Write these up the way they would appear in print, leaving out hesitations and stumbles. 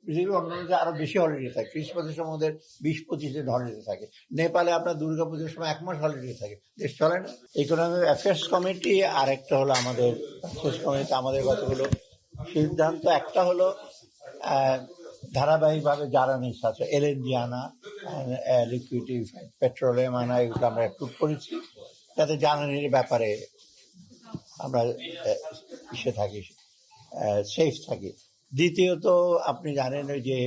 পৃথিবীর অন্যান্য যে আরো বেশি হলিডে থাকে, ক্রিসমাসের সময় ওদের 20-25 দিন হলিডে থাকে। নেপালে আপনার দুর্গাপুজোর সময় 1 মাস হলিডে থাকে, দেশ চলে না। ইকোনমিক অ্যাফেয়ার্স কমিটি আর একটা হলো আমাদের অ্যাফেয়ার্স কমিটিতে আমাদের কতগুলো সিদ্ধান্ত। একটা হলো ধারাবাহিকভাবে জ্বালানি সাথে এলএনজি আনা, লিকুইড পেট্রোলিয়াম আনা, এগুলো আমরা অ্যাপ্রুভ করেছি যাতে জ্বালানির ব্যাপারে আমরা ইসে থাকি, সেফ থাকি। দ্বিতীয়ত আপনি জানেন ওই যে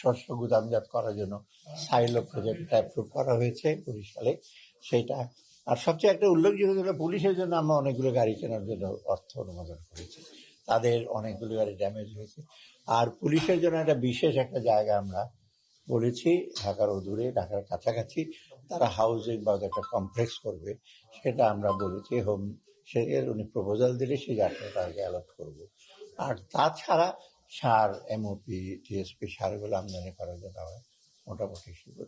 শস্য গুদামজাত করার জন্য সাইলো প্রজেক্টটা অ্যাপ্রুভ করা হয়েছে বরিশালে, সেটা। আর সবচেয়ে একটা উল্লেখযোগ্য হলো পুলিশের জন্য আমরা অনেকগুলো গাড়ি কেনার জন্য অর্থ অনুমোদন করেছি, তাদের অনেকগুলো গাড়ি ড্যামেজ হয়েছে। আর পুলিশের জন্য একটা বিশেষ একটা জায়গা আমরা বলেছি, ঢাকার অদূরে, ঢাকার কাছাকাছি তারা হাউজিং বা একটা কমপ্লেক্স করবে, সেটা আমরা বলেছি। হোম সে উনি প্রপোজাল দিলে সেই জায়গাটা তাদেরকে অ্যালট করবো। আর তাছাড়া সার, এমওপি, টিএসপি সারগুলো আমদানি করার জন্য আমরা মোটামুটি শুরু।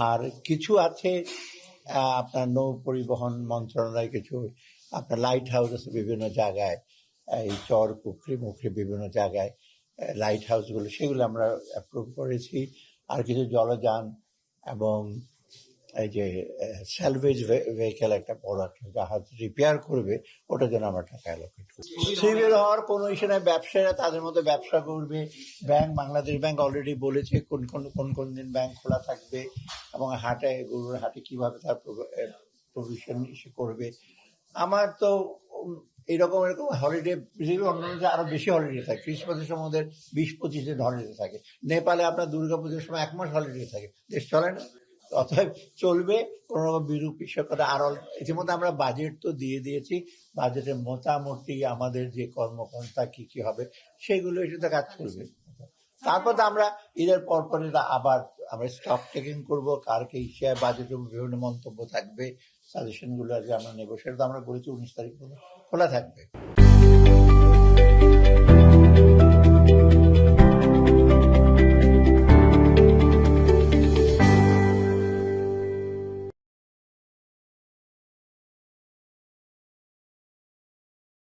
আর কিছু আছে আপনার নৌ পরিবহন মন্ত্রণালয়, কিছু আপনার লাইট হাউস আছে বিভিন্ন জায়গায়, এই চর পুকুরি মুখরি বিভিন্ন জায়গায় লাইট হাউসগুলো, সেগুলো আমরা অ্যাপ্রুভ করেছি। আর কিছু জলযান এবং এই যে স্যালভেজ ভেহিকেল, একটা বড় একটা জাহাজ রিপেয়ার করবে, ওটার জন্য আমরা টাকা অ্যালোকেট করি। সিভিল হওয়ার কোনো ইস্যু নাই, ব্যবসায়ীরা তাদের মধ্যে ব্যবসা করবে। ব্যাংক, বাংলাদেশ ব্যাংক অলরেডি বলেছে কোন দিন ব্যাংক খোলা থাকবে এবং গরুর হাটে কিভাবে তার প্রভিশন ইস্যু করবে। আমার তো এরকম হলিডে, পৃথিবীর অন্যান্য যে আরো বেশি হলিডে থাকে, ক্রিসমাসের সময় ওদের 20-25 দিন হলিডে থাকে। নেপালে আপনার দুর্গাপুজোর সময় 1 মাস হলিডে থাকে, দেশ চলে না। অতএব চলবে, কোন রকম বিরূপ বিষয়টা। আর ইতিমধ্যে আমরা বাজেট তো দিয়ে দিয়েছি, বাজেটের মোটামুটি আমাদের যে কর্মকর্তা কি কি হবে সেগুলো এটাতে কাজ করবে। তারপর তো আমরা ঈদের পরপরই আবার আমরা স্টক টেকিং করবো, কার কি শেয়ার, বাজেটের বিভিন্ন মন্তব্য থাকবে, সাজেশন গুলো আজকে আমরা নেবো, সেটা তো আমরা বলেছি 19 তারিখ খোলা থাকবে।